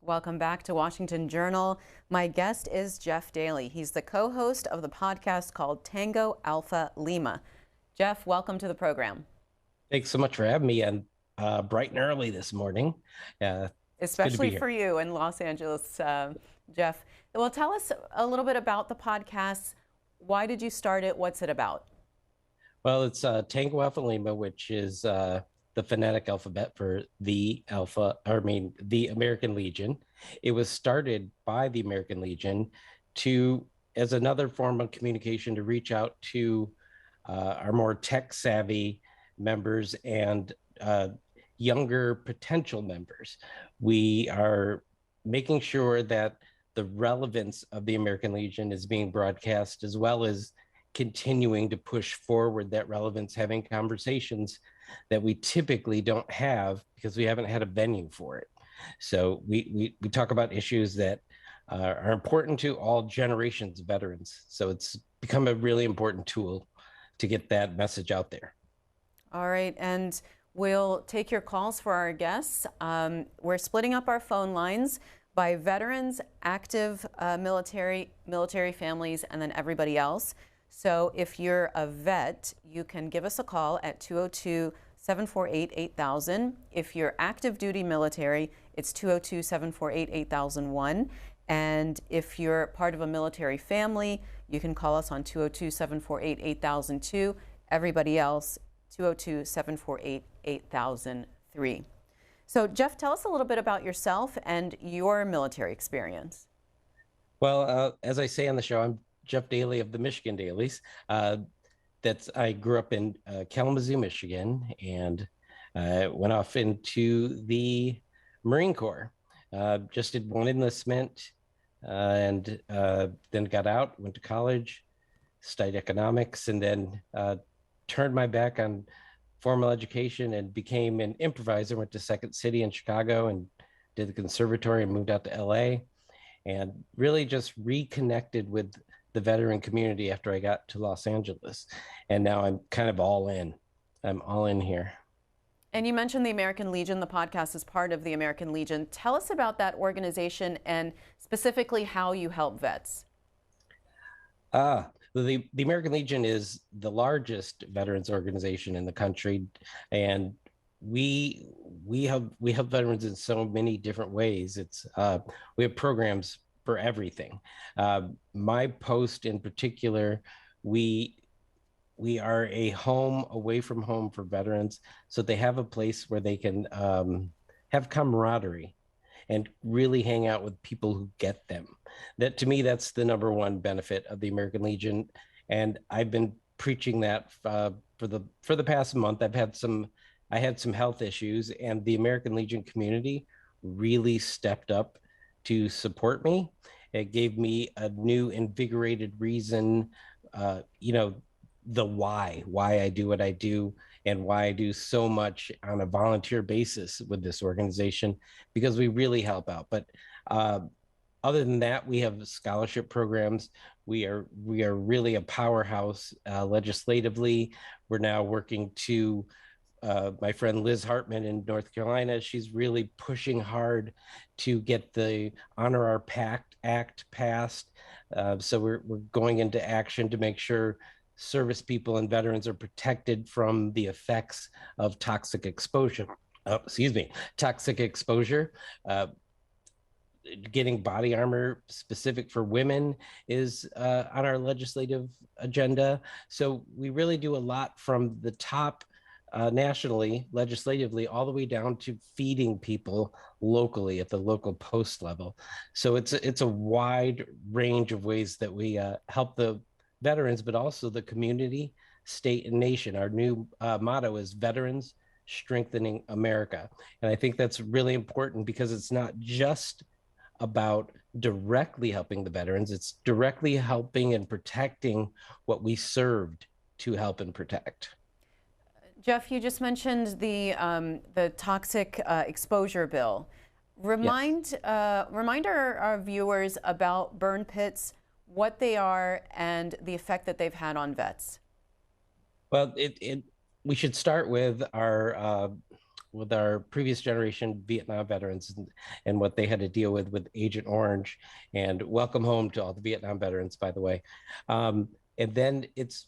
Welcome back to Washington Journal. My guest is Jeff Daly. He's the co-host of the podcast called Tango Alpha Lima. Jeff, welcome to the program. Thanks so much for having me on bright and early this morning. It's good to Especially be for here. you in Los Angeles, Jeff. Well, tell us a little bit about the podcast. Why did you start it? What's it about? Well, it's Tango Alpha Lima, which is the phonetic alphabet for the American Legion. It was started by the American Legion to as another form of communication to reach out to our more tech savvy members and younger potential members. We are making sure that the relevance of the American Legion is being broadcast, as well as continuing to push forward that relevance, having conversations that we typically don't have because we haven't had a venue for it. So we talk about issues that are important to all generations of veterans. So it's become a really important tool to get that message out there. All right, and we'll take your calls for our guests. We're splitting up our phone lines by veterans, active military families, and then everybody else. So if you're a vet, you can give us a call at 202-748-8000. If you're active duty military, it's 202-748-8001. And if you're part of a military family, you can call us on 202-748-8002. Everybody else, 202-748-8003. So Jeff, tell us a little bit about yourself and your military experience. Well, as I say on the show, I'm Jeff Daly of the Michigan Dailies. I grew up in Kalamazoo, Michigan, and went off into the Marine Corps. Just did one enlistment, and then got out, went to college, studied economics, and then turned my back on formal education and became an improviser. Went to Second City in Chicago and did the conservatory and moved out to LA, and really just reconnected with the veteran community after I got to Los Angeles. And now I'm kind of all in. I'm all in here. And you mentioned the American Legion. The podcast is part of the American Legion. Tell us about that organization and specifically how you help vets. The American Legion is the largest veterans organization in the country, and we help veterans in so many different ways. We have programs for everything. My post in particular, we are a home away from home for veterans, so they have a place where they can have camaraderie and really hang out with people who get them. That, to me, that's the number one benefit of the American Legion, and I've been preaching that for the past month. I had some health issues, and the American Legion community really stepped up to support me. It gave me a new invigorated reason, the why I do what I do, and why I do so much on a volunteer basis with this organization, because we really help out. But other than that, we have scholarship programs. We are really a powerhouse legislatively. We're now working to my friend Liz Hartman in North Carolina. She's really pushing hard to get the Honor Our Pact Act passed. So we're going into action to make sure service people and veterans are protected from the effects of toxic exposure. Toxic exposure. Getting body armor specific for women is on our legislative agenda. So we really do a lot from the top nationally, legislatively, all the way down to feeding people locally at the local post level. So it's a wide range of ways that we help the veterans, but also the community, state, and nation. Our new motto is Veterans Strengthening America. And I think that's really important because it's not just about directly helping the veterans, it's directly helping and protecting what we served to help and protect. Jeff, you just mentioned the toxic exposure bill. Yes. Remind our viewers about burn pits, what they are, and the effect that they've had on vets. Well, we should start with our our previous generation Vietnam veterans and what they had to deal with Agent Orange. And welcome home to all the Vietnam veterans, by the way. And then it's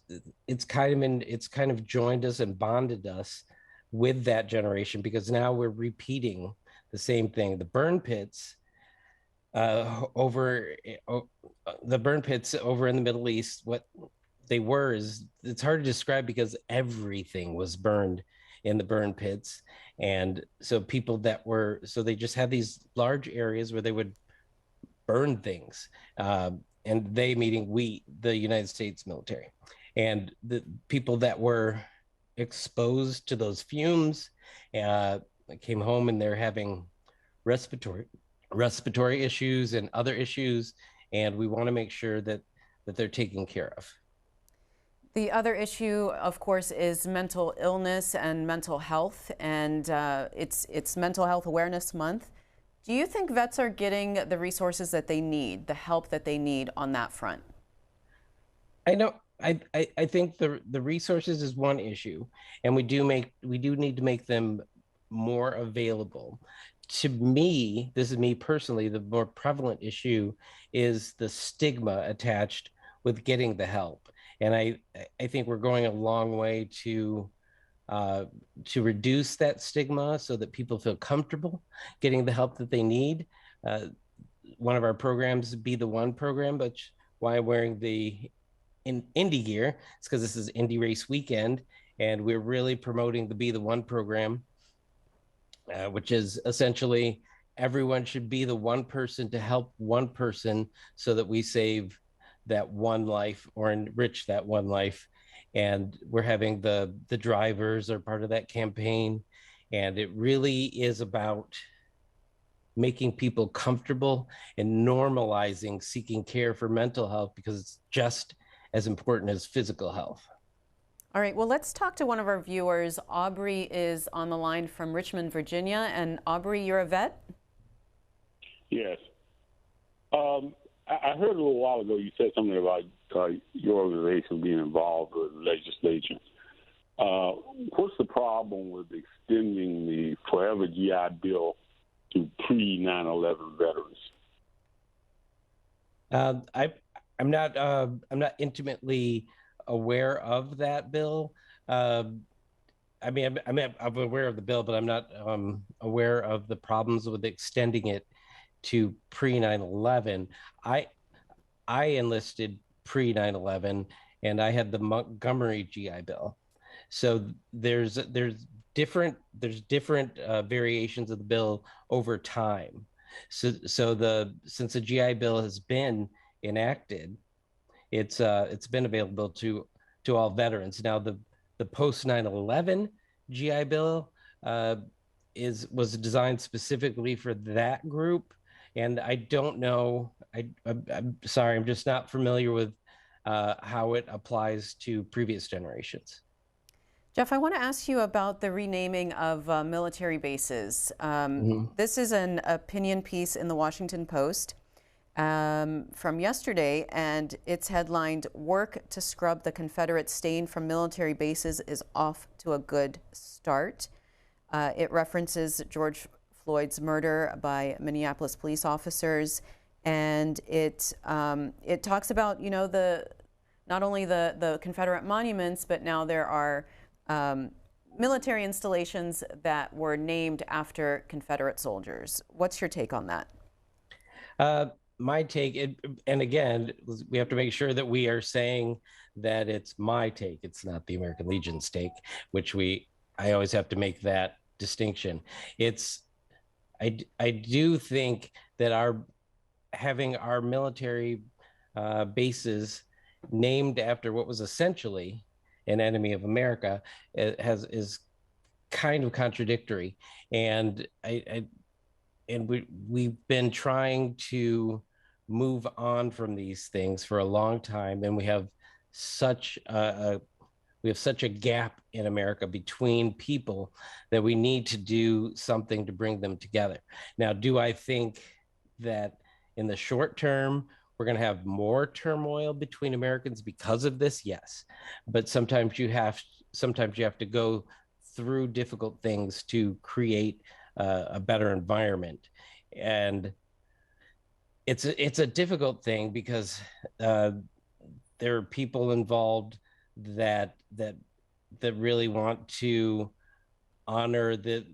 kind of joined us and bonded us with that generation, because now we're repeating the same thing. The burn pits over in the Middle East, what they were is, it's hard to describe because everything was burned in the burn pits. And so they just had these large areas where they would burn things, and they meaning the United States military, and the people that were exposed to those fumes came home and they're having respiratory issues and other issues, and we want to make sure that they're taken care of. The other issue, of course, is mental illness and mental health, and it's Mental Health Awareness Month. Do you think vets are getting the resources that they need, the help that they need on that front? I know. I think the resources is one issue, and we do need to make them more available. To me, this is me personally, the more prevalent issue is the stigma attached with getting the help. And I think we're going a long way to reduce that stigma so that people feel comfortable getting the help that they need. One of our programs, Be the One program, but why I'm wearing the Indy gear, it's because this is Indy race weekend, and we're really promoting the Be the One program, which is essentially everyone should be the one person to help one person so that we save that one life or enrich that one life. And we're having the drivers are part of that campaign, and it really is about making people comfortable and normalizing seeking care for mental health, because it's just as important as physical health. All right, well, let's talk to one of our viewers. Aubrey is on the line from Richmond, Virginia. And Aubrey, you're a vet? Yes. I heard a little while ago you said something about your organization being involved with legislation. What's the problem with extending the Forever GI Bill to pre-9/11 veterans? I'm not intimately aware of that bill. I mean, I'm aware of the bill, but I'm not aware of the problems with extending it to pre-9/11. I enlisted pre-9/11, and I had the Montgomery GI Bill. So there's different variations of the bill over time. So since the GI Bill has been enacted, it's been available to all veterans. Now the post 9/11 GI Bill was designed specifically for that group, and I don't know. I'm sorry, I'm just not familiar with how it applies to previous generations. Jeff, I want to ask you about the renaming of military bases. This is an opinion piece in the Washington Post from yesterday, and it's headlined, "Work to Scrub the Confederate Stain from Military Bases is Off to a Good Start." It references George Floyd's murder by Minneapolis police officers, and it talks about, you know, not only the Confederate monuments, but now there are military installations that were named after Confederate soldiers. What's your take on that? My take, and again, we have to make sure that we are saying that it's my take. It's not the American Legion's take, which I always have to make that distinction. I do think that having our military bases named after what was essentially an enemy of America is kind of contradictory, and we've been trying to move on from these things for a long time, and we have such a gap in America between people that we need to do something to bring them together. Now, do I think that in the short term we're going to have more turmoil between Americans because of this? Yes, but sometimes you have to go through difficult things to create a better environment. And it's a difficult thing because there are people involved that really want to honor the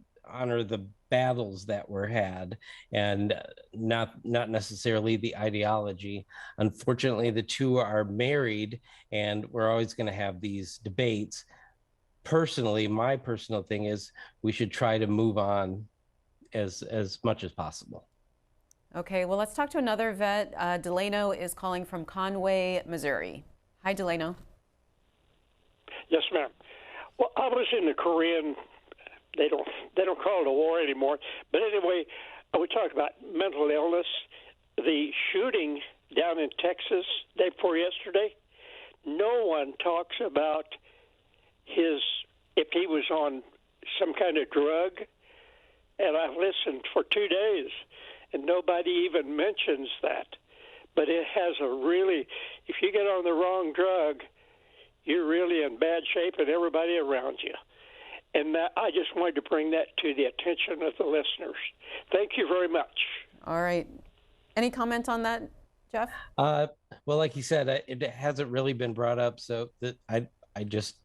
battles that were had, and not necessarily the ideology. Unfortunately, the two are married, and we're always going to have these debates. Personally, my personal thing is we should try to move on as much as possible. Okay, well, let's talk to another vet. Delano is calling from Conway, Missouri. Hi, Delano. Yes, ma'am. Well, I was in the Korean. They don't call it a war anymore. But anyway, we talked about mental illness. The shooting down in Texas day before yesterday. No one talks about if he was on some kind of drug. And I've listened for 2 days, and nobody even mentions that. But it has if you get on the wrong drug, you're really in bad shape, and everybody around you. And I just wanted to bring that to the attention of the listeners. Thank you very much. All right. Any comment on that, Jeff? Well, like you said, it hasn't really been brought up, so that I just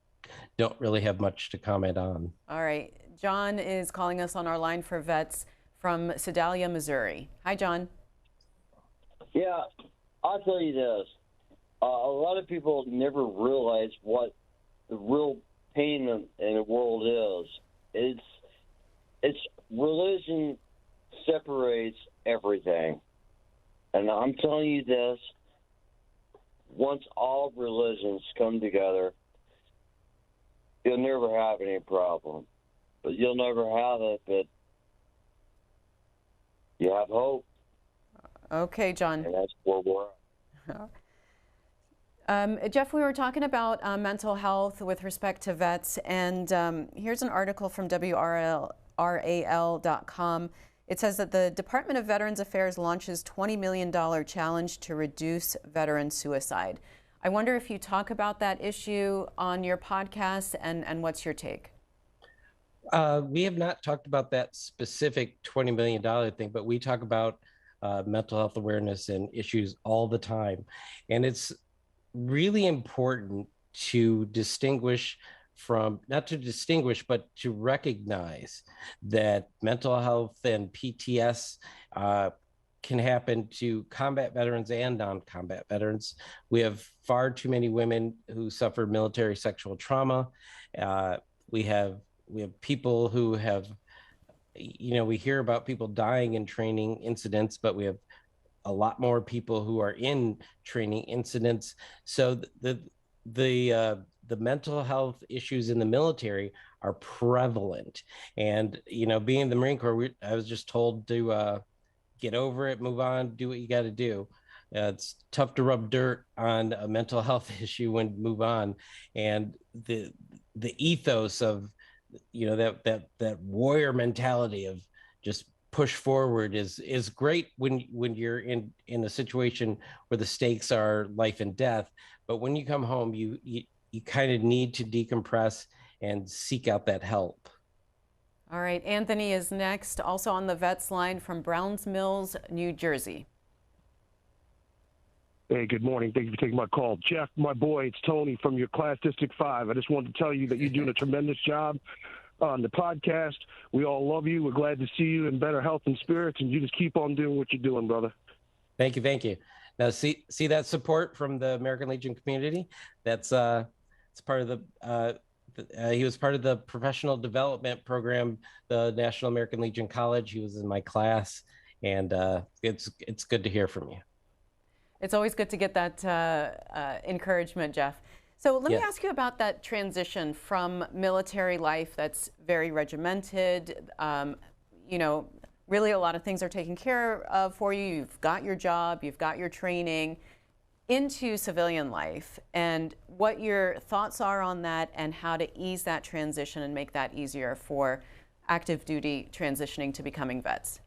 don't really have much to comment on. All right. John is calling us on our line for vets from Sedalia, Missouri. Hi, John. Yeah, I'll tell you this. A lot of people never realize what the real pain in the world is. It's religion separates everything. And I'm telling you this, once all religions come together, you'll never have any problem. But you'll never have it, but you have hope. Okay, John. And that's where we're at. Jeff, we were talking about mental health with respect to vets, and here's an article from WRAL.com. It says that the Department of Veterans Affairs launches $20 million challenge to reduce veteran suicide. I wonder if you talk about that issue on your podcast, and what's your take? We have not talked about that specific $20 million thing, but we talk about mental health awareness and issues all the time. And it's really important to distinguish not to distinguish, but to recognize that mental health and PTS can happen to combat veterans and non-combat veterans. We have far too many women who suffer military sexual trauma. We have people who have, we hear about people dying in training incidents, but we have a lot more people who are in training incidents. So the mental health issues in the military are prevalent. And, being in the Marine Corps, I was just told to get over it, move on, do what you got to do. It's tough to rub dirt on a mental health issue and move on. And the ethos of, that warrior mentality of just push forward is great when you're in a situation where the stakes are life and death. But when you come home, you kind of need to decompress and seek out that help. All right, Anthony is next, also on the vets line from Browns Mills, New Jersey. Hey, good morning. Thank you for taking my call. Jeff, my boy, it's Tony from your class, District 5. I just wanted to tell you that you're doing a tremendous job on the podcast. We all love you. We're glad to see you in better health and spirits, and you just keep on doing what you're doing, brother. Thank you. Thank you. Now, see that support from the American Legion community? It's part of the he was part of the professional development program, the National American Legion College. He was in my class, and it's good to hear from you. It's always good to get that encouragement, Jeff. So let me ask you about that transition from military life that's very regimented. Really a lot of things are taken care of for you. You've got your job, you've got your training, into civilian life, and what your thoughts are on that and how to ease that transition and make that easier for active duty transitioning to becoming vets.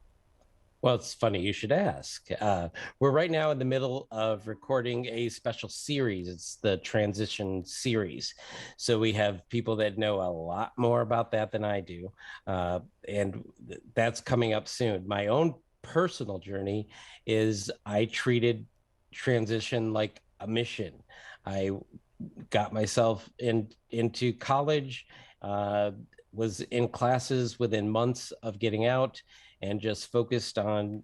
Well, it's funny you should ask. We're right now in the middle of recording a special series. It's the transition series. So we have people that know a lot more about that than I do. And that's coming up soon. My own personal journey is I treated transition like a mission. I got myself into college, was in classes within months of getting out, and just focused on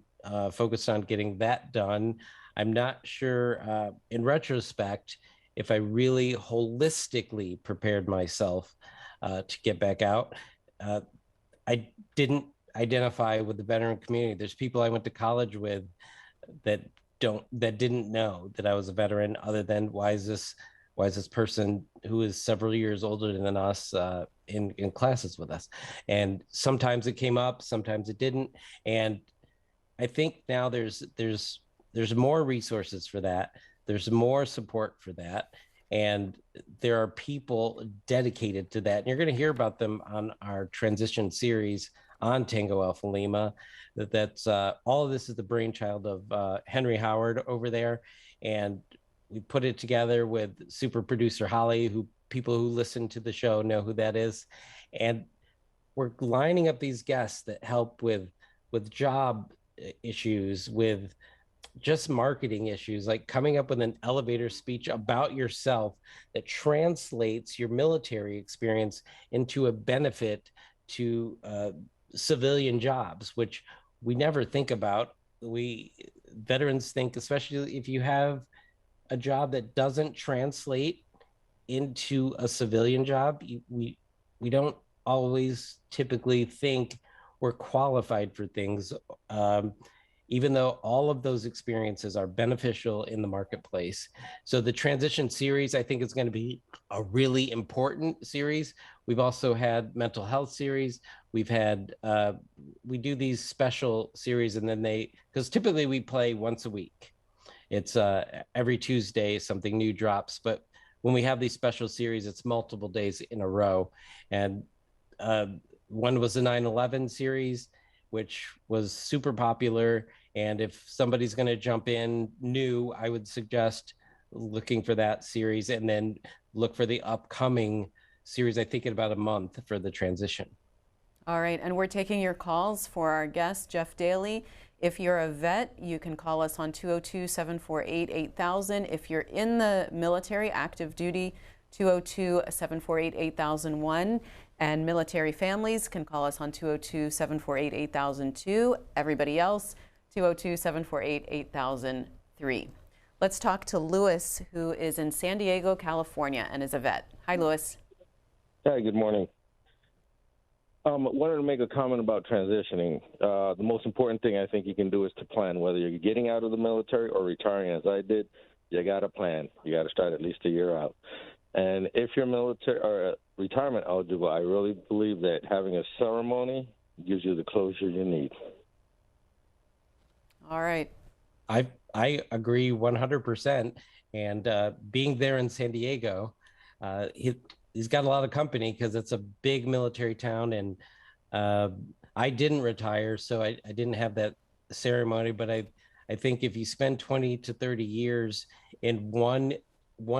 getting that done. I'm not sure, in retrospect, if I really holistically prepared myself to get back out. Uh, I didn't identify with the veteran community. There's people I went to college with that didn't know that I was a veteran, other than why is this person who is several years older than us in classes with us? And sometimes it came up, sometimes it didn't. And I think now there's more resources for that. There's more support for that. And there are people dedicated to that. And you're going to hear about them on our transition series on Tango Alpha Lima. That's all of this is the brainchild of Henry Howard over there. And we put it together with super producer Holly, who people who listen to the show know who that is. And we're lining up these guests that help with job issues, with just marketing issues, like coming up with an elevator speech about yourself that translates your military experience into a benefit to civilian jobs, which we never think about. We veterans think, especially if you have a job that doesn't translate into a civilian job, we don't always typically think we're qualified for things, even though all of those experiences are beneficial in the marketplace. So the transition series, I think, is going to be a really important series. We've also had mental health series. We've had, we do these special series, and then because typically we play once a week. It's every Tuesday, something new drops. But when we have these special series, it's multiple days in a row. And one was the 9/11 series, which was super popular. And if somebody's going to jump in new, I would suggest looking for that series, and then look for the upcoming series, I think in about a month, for the transition. All right, and we're taking your calls for our guest, Jeff Daly. If you're a vet, you can call us on 202-748-8000. If you're in the military, active duty, 202-748-8001. And military families can call us on 202-748-8002. Everybody else, 202-748-8003. Let's talk to Lewis, who is in San Diego, California, and is a vet. Hi, Lewis. Hi, good morning. Wanted to make a comment about transitioning. The most important thing I think you can do is to plan. Whether you're getting out of the military or retiring, as I did, you got to plan. You got to start at least a year out. And if you're military or retirement eligible, I really believe that having a ceremony gives you the closure you need. All right. I agree 100%. And being there in San Diego, he's got a lot of company because it's a big military town. And I didn't retire, so I didn't have that ceremony. But I think if you spend 20 to 30 years in one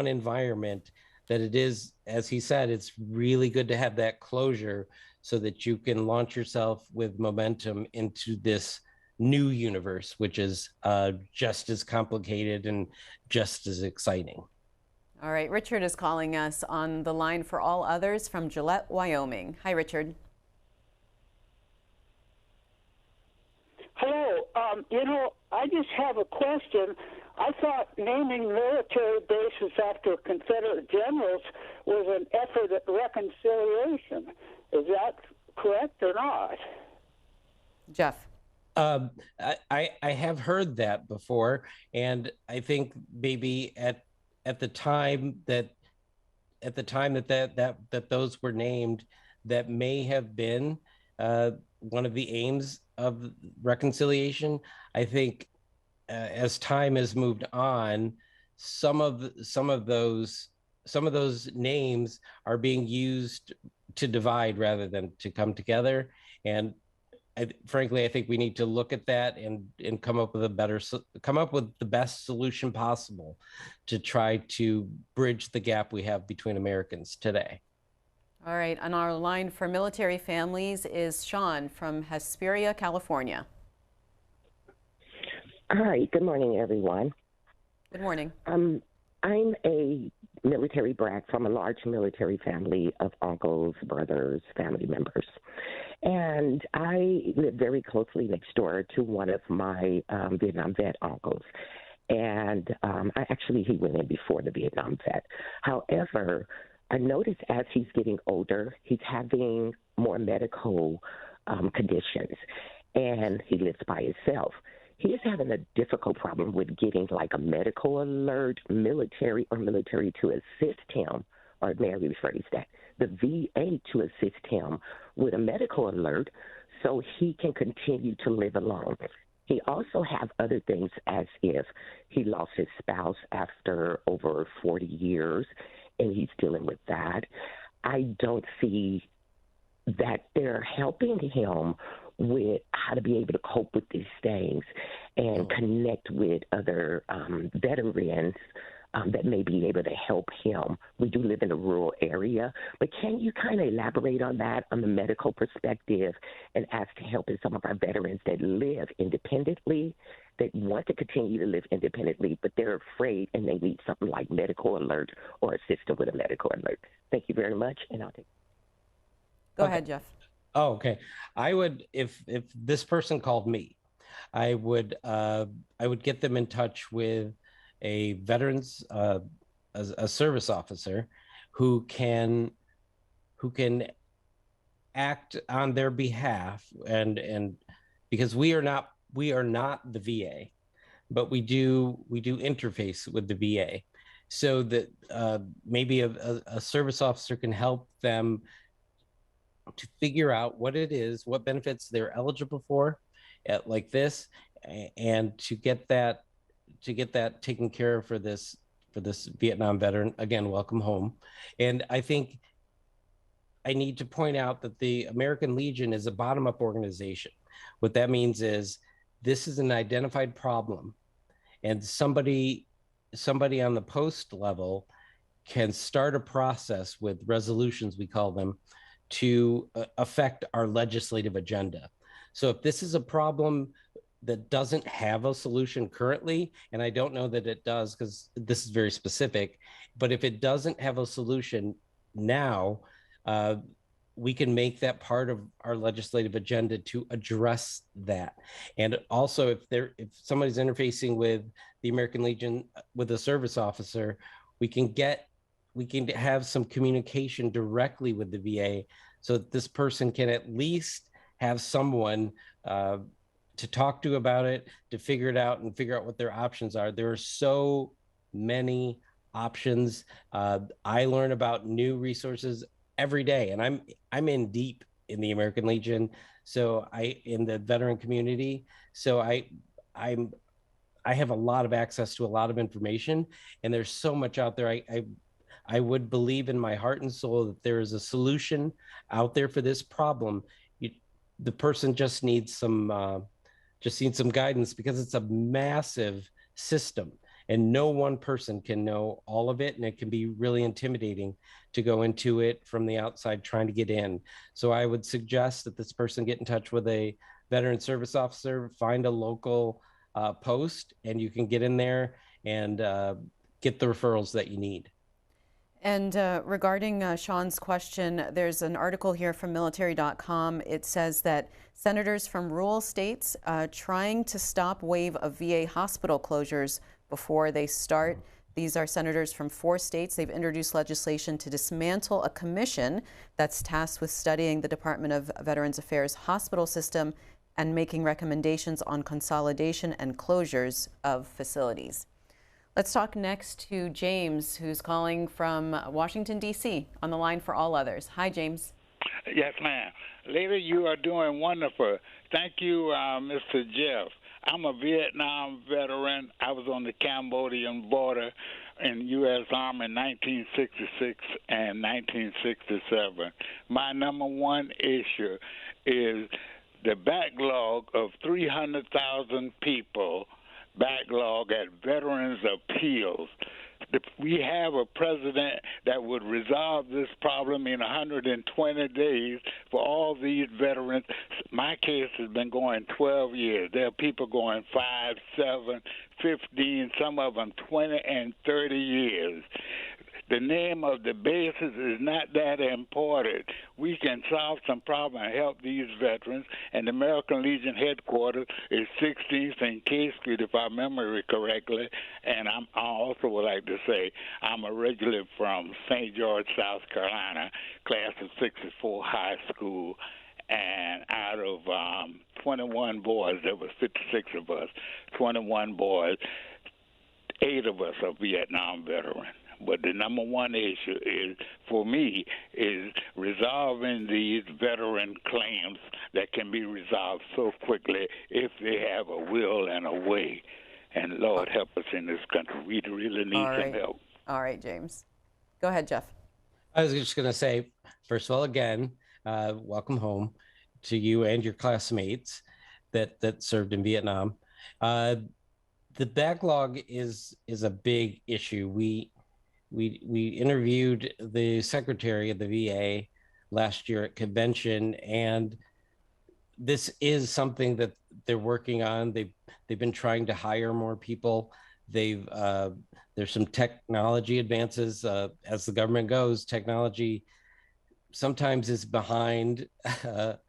environment, that it is, as he said, it's really good to have that closure so that you can launch yourself with momentum into this new universe, which is just as complicated and just as exciting. All right, Richard is calling us on the line for all others from Gillette, Wyoming. Hi, Richard. Hello. I just have a question. I thought naming military bases after Confederate generals was an effort at reconciliation. Is that correct or not? Jeff. I have heard that before, and I think maybe at the time that those were named, that may have been one of the aims of reconciliation. I think as time has moved on, some of those names are being used to divide rather than to come together. And frankly, I think we need to look at that and come up with the best solution possible to try to bridge the gap we have between Americans today. All right, on our line for military families is Sean from Hesperia, California. All right, good morning, everyone. Good morning. I'm a military brat from a large military family of uncles, brothers, family members. And I live very closely next door to one of my Vietnam vet uncles. And he went in before the Vietnam vet. However, I noticed as he's getting older, he's having more medical conditions, and he lives by himself. He is having a difficult problem with getting like a medical alert, military to assist him, or may I rephrase that, the VA to assist him with a medical alert so he can continue to live alone. He also have other things as if he lost his spouse after over 40 years, and he's dealing with that. I don't see that they're helping him with how to be able to cope with these things and connect with other veterans that may be able to help him. We do live in a rural area, but can you kind of elaborate on that, on the medical perspective, and as to helping some of our veterans that live independently, that want to continue to live independently, but they're afraid and they need something like medical alert or assistance with a medical alert. Thank you very much, and I'll take. Go ahead, Jeff. Oh, okay. I would, if this person called me, I would get them in touch with a veterans, a service officer who can act on their behalf, and because we are not the VA, but we do interface with the VA, so that maybe a service officer can help them to figure out what it is, what benefits they're eligible for, like this, and to get that taken care of for this Vietnam veteran. Again, welcome home. And I think I need to point out that the American Legion is a bottom-up organization. What that means is this is an identified problem, and somebody on the post level can start a process with resolutions, we call them, to affect our legislative agenda. So if this is a problem that doesn't have a solution currently, and I don't know that it does because this is very specific, but if it doesn't have a solution now, we can make that part of our legislative agenda to address that. And also, if somebody's interfacing with the American Legion with a service officer, we can have some communication directly with the VA, so that this person can at least have someone to talk to about it, to figure it out and figure out what their options are. There are so many options. I learn about new resources every day, and I'm in deep in the American Legion, so in the veteran community. So I have a lot of access to a lot of information, and there's so much out there. I would believe in my heart and soul that there is a solution out there for this problem. The person just needs some guidance, because it's a massive system and no one person can know all of it. And it can be really intimidating to go into it from the outside trying to get in. So I would suggest that this person get in touch with a veteran service officer, find a local post, and you can get in there and get the referrals that you need. And regarding Sean's question, there's an article here from military.com. It says that senators from rural states trying to stop wave of VA hospital closures before they start. These are senators from 4 states. They've introduced legislation to dismantle a commission that's tasked with studying the Department of Veterans Affairs hospital system and making recommendations on consolidation and closures of facilities. Let's talk next to James, who's calling from Washington, D.C., on the line for all others. Hi, James. Yes, ma'am. Lady, you are doing wonderful. Thank you, Mr. Jeff. I'm a Vietnam veteran. I was on the Cambodian border in U.S. Army in 1966 and 1967. My number one issue is the backlog of 300,000 people, backlog at Veterans Appeals. We have a president that would resolve this problem in 120 days for all these veterans. My case has been going 12 years. There are people going 5, 7, 15, some of them 20 and 30 years. The name of the basis is not that important. We can solve some problem and help these veterans. And the American Legion headquarters is 16th and K Street, if I remember correctly. And I also would like to say I'm originally from St. George, South Carolina, class of 64 high school. And out of 21 boys, there was 56 of us, 21 boys, 8 of us are Vietnam veterans. But the number one issue is, for me, is resolving these veteran claims that can be resolved so quickly if they have a will and a way. And Lord help us in this country. We really need some help. All right, James. Go ahead, Jeff. I was just going to say, first of all, again, welcome home to you and your classmates that served in Vietnam. The backlog is a big issue. We interviewed the secretary of the VA last year at convention, and this is something that they're working on. They've been trying to hire more people. There's some technology advances. As the government goes, technology sometimes is behind the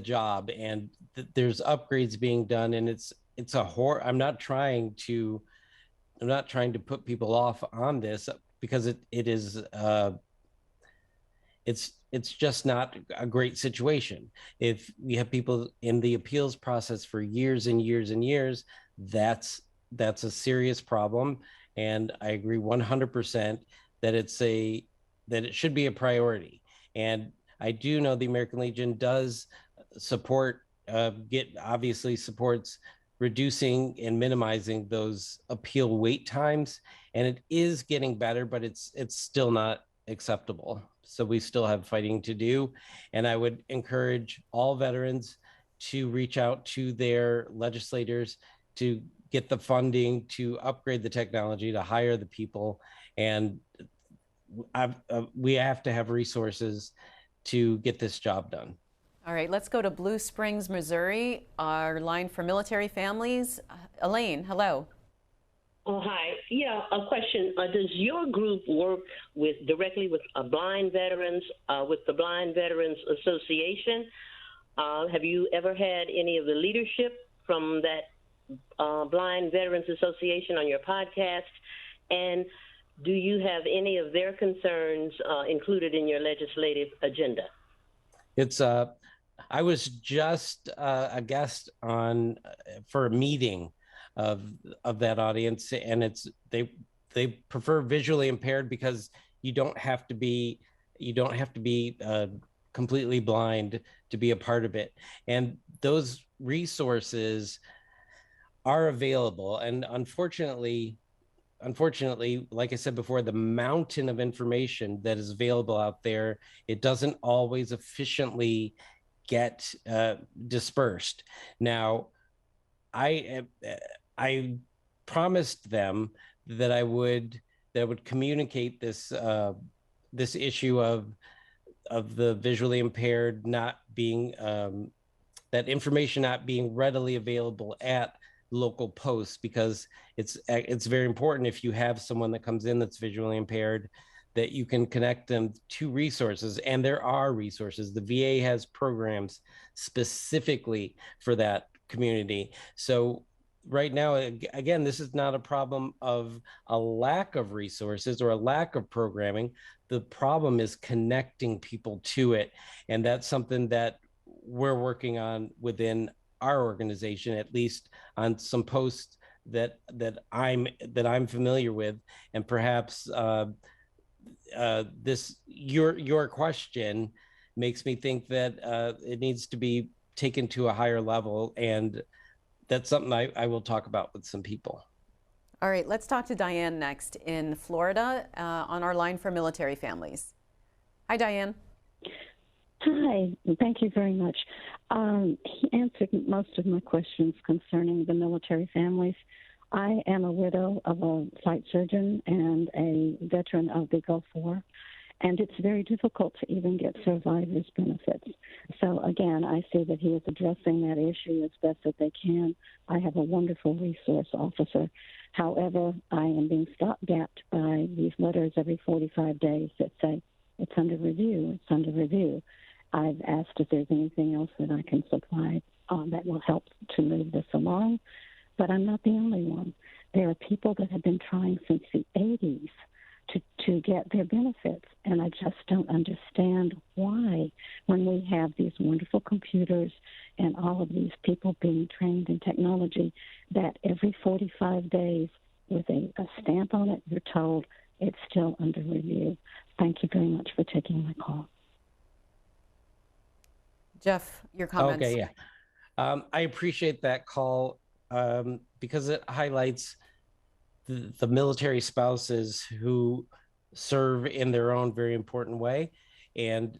job, and there's upgrades being done, and it's a horror. I'm not trying to put people off on this, because it's just not a great situation. If we have people in the appeals process for years and years and years, that's a serious problem. And I agree 100% that it should be a priority. And I do know the American Legion does support, obviously supports reducing and minimizing those appeal wait times, and it is getting better, but it's still not acceptable. So we still have fighting to do, and I would encourage all veterans to reach out to their legislators to get the funding to upgrade the technology, to hire the people, and we have to have resources to get this job done. All right, let's go to Blue Springs, Missouri, our line for military families. Elaine, hello. Oh, hi. Yeah, a question. Does your group work directly with blind veterans, with the Blind Veterans Association? Have you ever had any of the leadership from that Blind Veterans Association on your podcast? And do you have any of their concerns included in your legislative agenda? I was just a guest for a meeting of that audience, and they prefer visually impaired because you don't have to be completely blind to be a part of it, and those resources are available. And unfortunately, like I said before, the mountain of information that is available out there, it doesn't always efficiently get dispersed. Now, I promised them that I would communicate this issue of the visually impaired not being that information not being readily available at local posts, because it's very important if you have someone that comes in that's visually impaired, that you can connect them to resources. And there are resources. The VA has programs specifically for that community. So right now, again, this is not a problem of a lack of resources or a lack of programming. The problem is connecting people to it. And that's something that we're working on within our organization, at least on some posts that I'm familiar with. And perhaps your question makes me think that it needs to be taken to a higher level, and that's something I will talk about with some people. All right, let's talk to Diane next in Florida on our line for military families. Hi, Diane. Hi, thank you very much. He answered most of my questions concerning the military families. I am a widow of a flight surgeon and a veteran of the Gulf War, and it's very difficult to even get survivor's benefits. So again, I see that he is addressing that issue as best that they can. I have a wonderful resource officer. However, I am being stopgapped by these letters every 45 days that say, it's under review, it's under review. I've asked if there's anything else that I can supply that will help to move this along, but I'm not the only one. There are people that have been trying since the 80s to get their benefits, and I just don't understand why, when we have these wonderful computers and all of these people being trained in technology, that every 45 days with a stamp on it, you're told it's still under review. Thank you very much for taking my call. Jeff, your comments. Okay, yeah. I appreciate that call because it highlights the military spouses who serve in their own very important way. And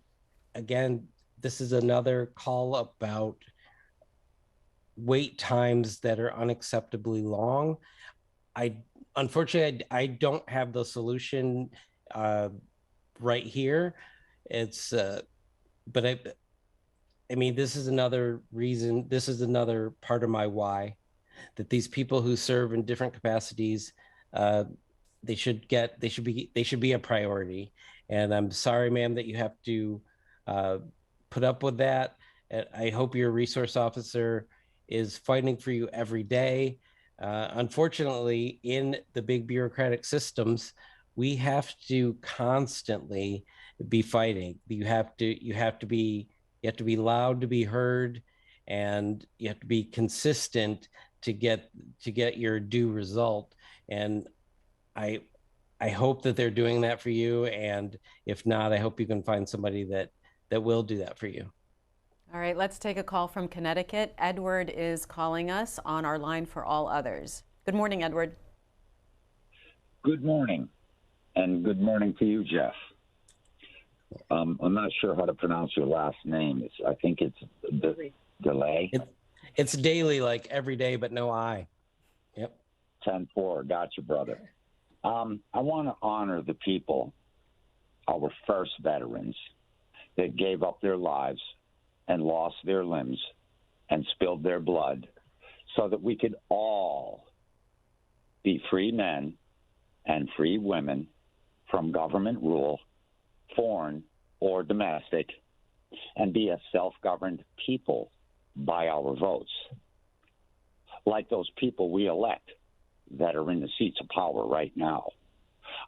again, this is another call about wait times that are unacceptably long. Unfortunately, I don't have the solution right here. It's, but I mean, this is another reason, this is another part of my why, that these people who serve in different capacities, they should be a priority. And I'm sorry, ma'am, that you have to put up with that. I hope your resource officer is fighting for you every day. Unfortunately, in the big bureaucratic systems, we have to constantly be fighting. You have to be loud to be heard, and you have to be consistent to get your due result. And I hope that they're doing that for you. And if not, I hope you can find somebody that will do that for you. All right, let's take a call from Connecticut. Edward is calling us on our line for all others. Good morning, Edward. Good morning, and good morning to you, Jeff. I'm not sure how to pronounce your last name. I think it's Delay. It's Daly, like every day, but no I. Yep. 10-4. Got you, brother. I want to honor the people, our first veterans, that gave up their lives and lost their limbs and spilled their blood so that we could all be free men and free women from government rule, foreign or domestic, and be a self-governed people by our votes, like those people we elect that are in the seats of power right now.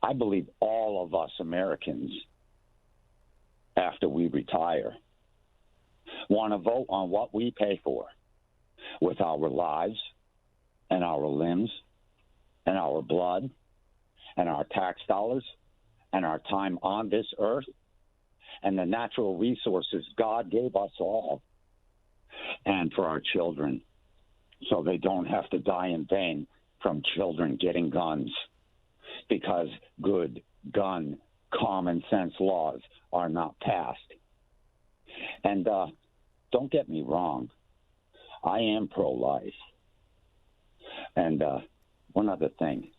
I believe all of us Americans, after we retire, want to vote on what we pay for with our lives and our limbs and our blood and our tax dollars and our time on this earth and the natural resources God gave us all, and for our children, so they don't have to die in vain from children getting guns, because good gun common sense laws are not passed. And don't get me wrong, I am pro-life. And one other thing,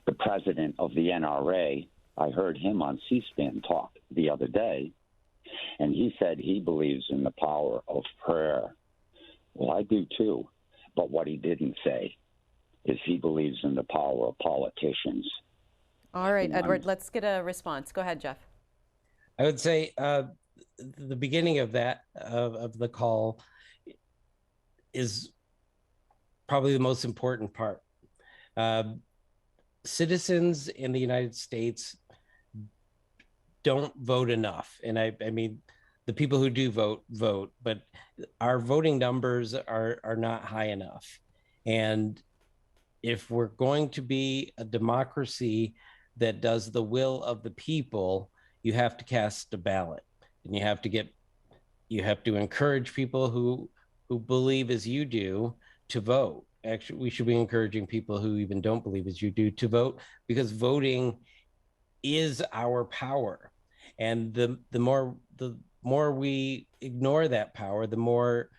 the president of the NRA, I heard him on C-SPAN talk the other day, and he said he believes in the power of prayer. Well, I do too, but what he didn't say is he believes in the power of politicians. All right, Edward, let's get a response. Go ahead, Jeff. I would say the beginning of that, of the call, is probably the most important part. Citizens in the United States don't vote enough. And I mean, the people who do vote, but our voting numbers are not high enough. And if we're going to be a democracy that does the will of the people, you have to cast a ballot, and you have to encourage people who believe as you do to vote. Actually, we should be encouraging people who even don't believe as you do to vote, because voting is our power. And the more more we ignore that power, the more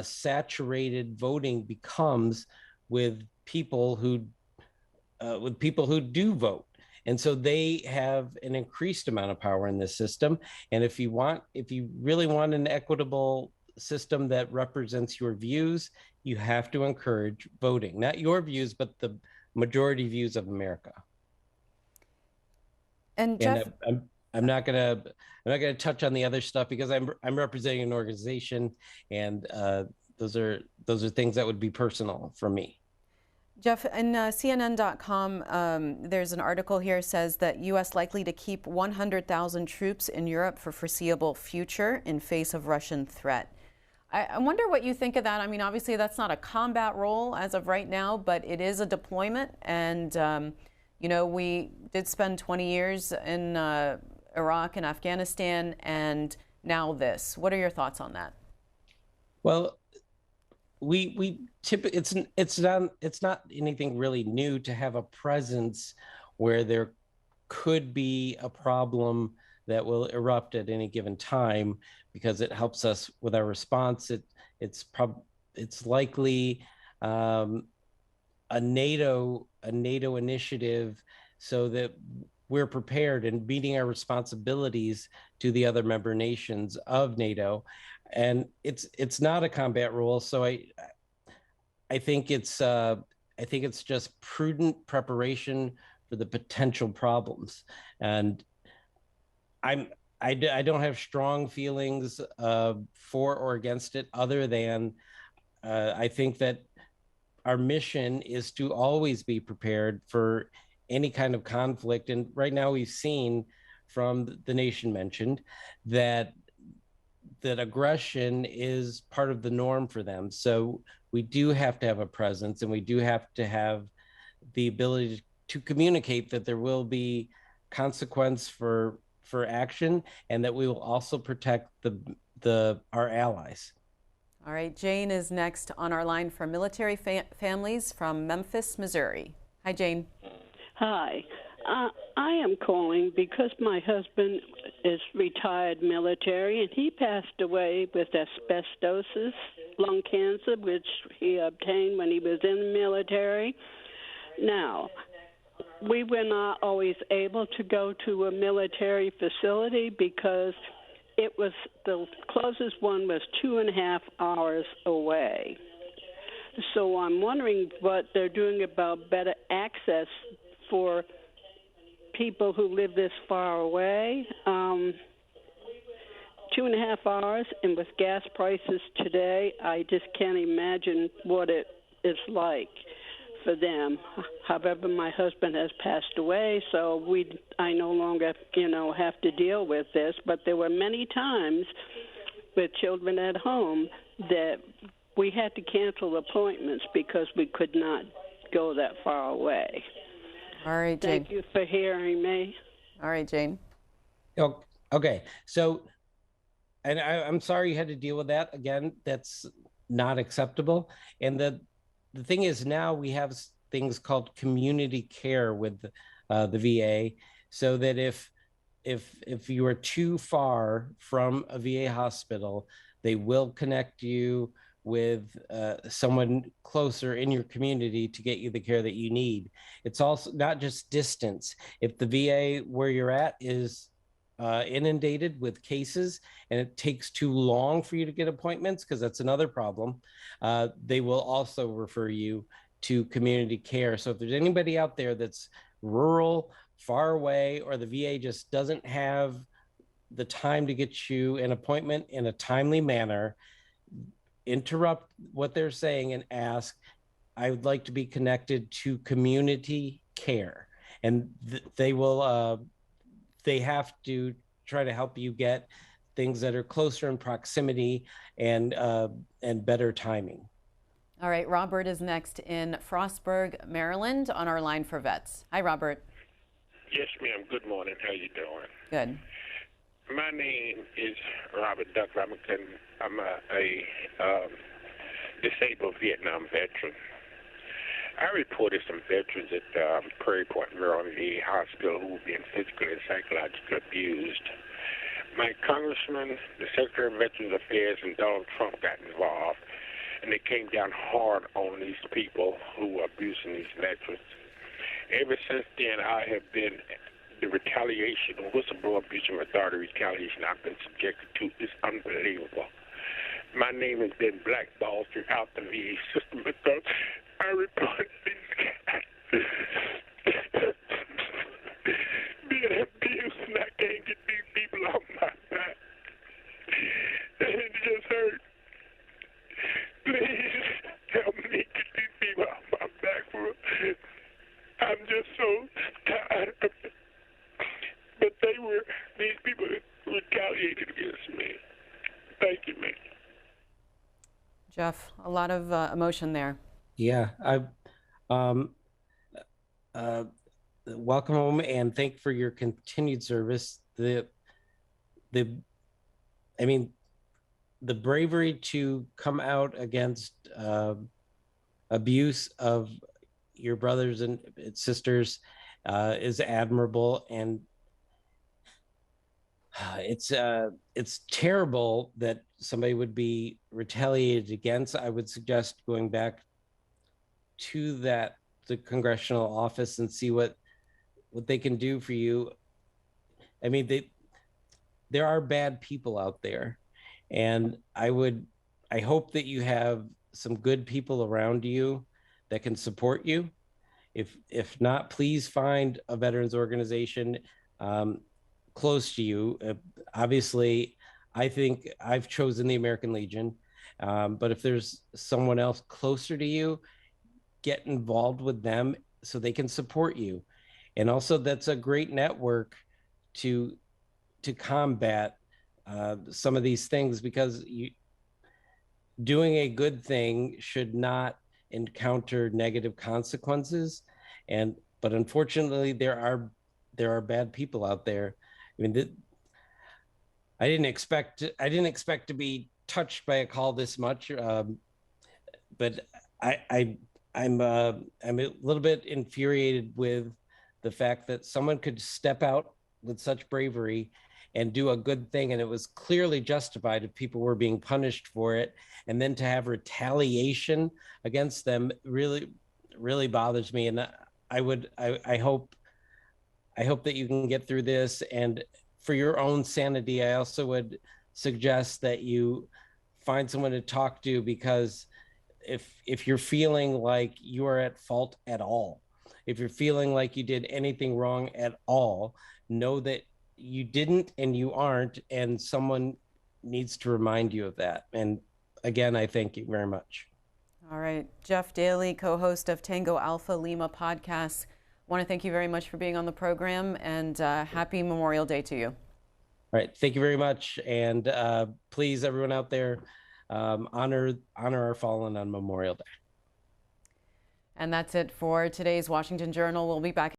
saturated voting becomes with people who do vote. And so they have an increased amount of power in this system. And if you really want an equitable system that represents your views, you have to encourage voting, not your views, but the majority views of America. And Jeff, I'm not gonna touch on the other stuff because I'm representing an organization, and those are things that would be personal for me. Jeff, in CNN.com, there's an article here says that U.S. likely to keep 100,000 troops in Europe for foreseeable future in face of Russian threat. I wonder what you think of that. I mean, obviously that's not a combat role as of right now, but it is a deployment. And, you know, we did spend 20 years in Iraq and Afghanistan, and now this. What are your thoughts on that? Well, it's not anything really new to have a presence where there could be a problem that will erupt at any given time, because it helps us with our response. It's likely a NATO initiative, so that we're prepared and meeting our responsibilities to the other member nations of NATO. And it's not a combat role, so I think it's just prudent preparation for the potential problems. And I don't have strong feelings for or against it, other than I think that our mission is to always be prepared for any kind of conflict. And right now we've seen from the nation mentioned that aggression is part of the norm for them. So we do have to have a presence, and we do have to have the ability to communicate that there will be consequence for action, and that we will also protect our allies. All right, Jane is next on our line for military families from Memphis, Missouri. Hi, Jane. Hi. I am calling because my husband is retired military, and he passed away with asbestosis, lung cancer, which he obtained when he was in the military. Now, we were not always able to go to a military facility because it was the closest one was 2.5 hours away. So I'm wondering what they're doing about better access for people who live this far away. 2.5 hours, and with gas prices today, I just can't imagine what it is like for them. However, my husband has passed away, so I no longer, have to deal with this. But there were many times with children at home that we had to cancel appointments because we could not go that far away. All right, Jane. Thank you for hearing me. All right, Jane. Okay, so, and I'm sorry you had to deal with that. Again, that's not acceptable. And the thing is, now we have things called community care with the VA, so that if you are too far from a VA hospital, they will connect you with someone closer in your community to get you the care that you need. It's also not just distance. If the VA where you're at is inundated with cases and it takes too long for you to get appointments, because that's another problem, they will also refer you to community care. So if there's anybody out there that's rural, far away, or the VA just doesn't have the time to get you an appointment in a timely manner, interrupt what they're saying and ask, I would like to be connected to community care. And they will, they have to try to help you get things that are closer in proximity and better timing. All right, Robert is next in Frostburg, Maryland, on our line for vets. Hi, Robert. Yes, ma'am. Good morning. How you doing? Good. My name is Robert Duckler. I'm a disabled Vietnam veteran. I reported some veterans at Prairie Point, Maryland VA Hospital who were being physically and psychologically abused. My congressman, the Secretary of Veterans Affairs, and Donald Trump got involved, and they came down hard on these people who were abusing these veterans. Ever since then, I have been the retaliation, the whistleblower abuse of authority retaliation I've been subjected to is unbelievable. My name has been blackballed throughout the VA system because I report these guys being abused, and I can't get these people off my back. And it just hurts. Please help me get these people off my back. I'm just so tired of it. But these people retaliated against me. Thank you, man. Jeff, a lot of emotion there. Yeah, welcome home and thank for your continued service. The bravery to come out against abuse of your brothers and sisters is admirable, and it's terrible that somebody would be retaliated against. I would suggest going back to the congressional office and see what they can do for you. I mean, there are bad people out there, and I hope that you have some good people around you that can support you. If not, please find a veterans organization close to you. Obviously, I think I've chosen the American Legion, but if there's someone else closer to you, get involved with them so they can support you. And also, that's a great network to combat some of these things, because doing a good thing should not encounter negative consequences. But unfortunately, there are bad people out there. I mean, I didn't expect to be touched by a call this much, but I'm a little bit infuriated with the fact that someone could step out with such bravery and do a good thing, and it was clearly justified if people were being punished for it, and then to have retaliation against them really bothers me. And I hope that you can get through this, and for your own sanity, I also would suggest that you find someone to talk to, because if you're feeling like you are at fault at all, if you're feeling like you did anything wrong at all, know that you didn't and you aren't, and someone needs to remind you of that. And again, I thank you very much. All right. Jeff Daly, co-host of Tango Alpha Lima podcast. I want to thank you very much for being on the program, and happy Memorial Day to you. All right. Thank you very much. And please, everyone out there, honor our fallen on Memorial Day. And that's it for today's Washington Journal. We'll be back